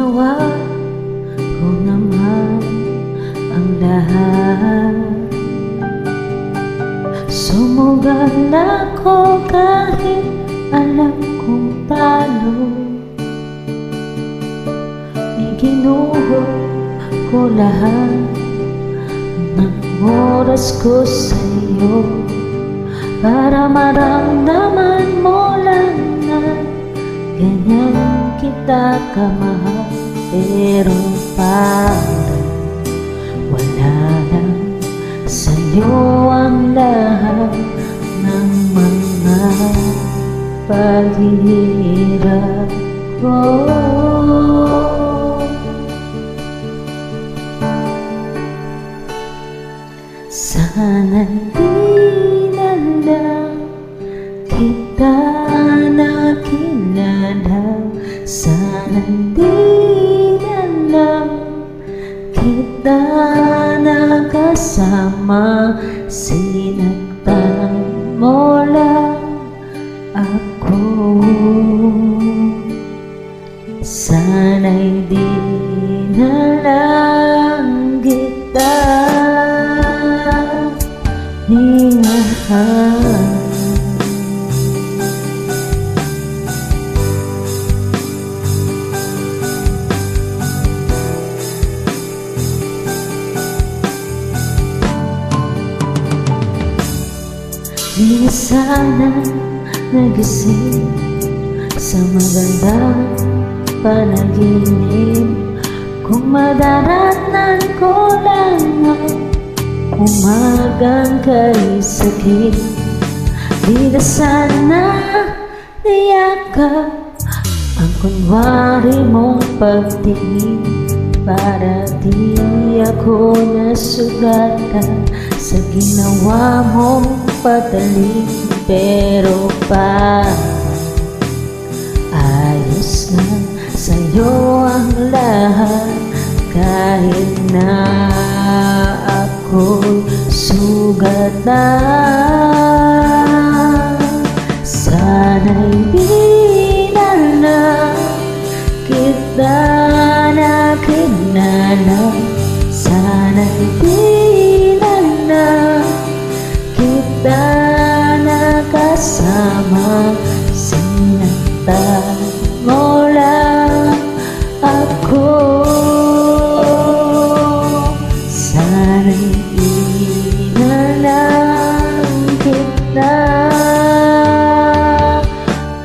Ginawa ko naman ang lahat. Sumugal ako kahit alam kong talo. Iginuho ko lahat ng oras ko sa iyo para maramdaman mo lang na ganyan kita kamahal. Pero parang wala lang sa'yo ang lahat ng mga paghihirap ko. Sana di na lang kita nakilala. Sana di na lang kita nakasama. Sinaktan mo lang ako. Sana'y di na lang kita hinahal. Di na sana nagising sa magandang panaginip kung madaratnan ko lang ang umagang kay sakit. Di na sana niyakap ang kunwari mong pagtingin para di ako nasugatan sa ginawa mong patalim. Pero ayos na sa'yo ang lahat kahit na ako'y sugatan. Sana'y di na lang kita nakilala. Sana'y di na lang kita nakasama. Sinaktan mo lang ako. Sana'y di na lang kita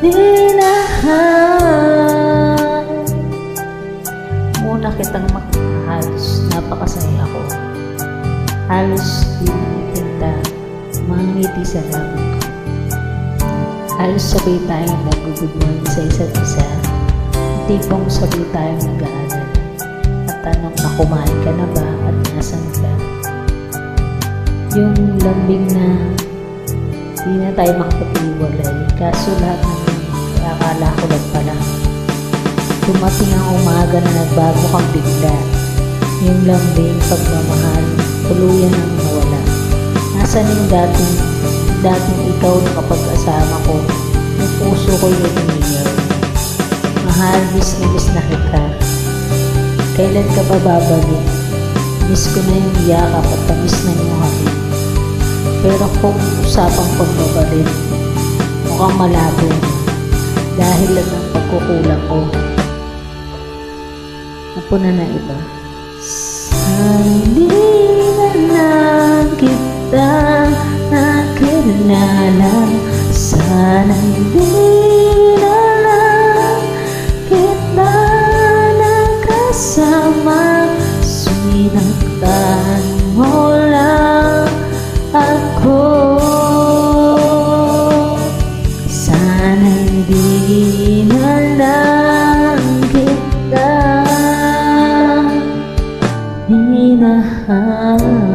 minahal. Muna kitang halos napakasaya ko. Halos di kita mangiti sa labi ko. Halos sabay tayong nagugudwan sa isa't isa. Tipong sabay tayong nag-aalala at tanong na kumain ka na ba at nasan ka. Yung lambing na di na tayo makapag-iwalay, kaso lahat ng akala ko lang pala. Dumating ang umaga na nagbago kang bigla. Yung lambing pagmamahal tuluyan ang nawala. Nasaan yung dating ikaw na kapag-asama ko? Yung puso ko yung umiyak. Mahal, miss na kita. Kailan ka pa babalik? Miss ko na yung yakap at tamis na yung hapit. Pero kung usapang pagbabalik, mukhang malabo na dahil lang ng pagkukulang ko. Napuna na iba. Hindi na lang kita nakilala. Sana hindi na lang kita nakasama. Sinaktan mo lang ako. Sana hindi na lang kita minahal.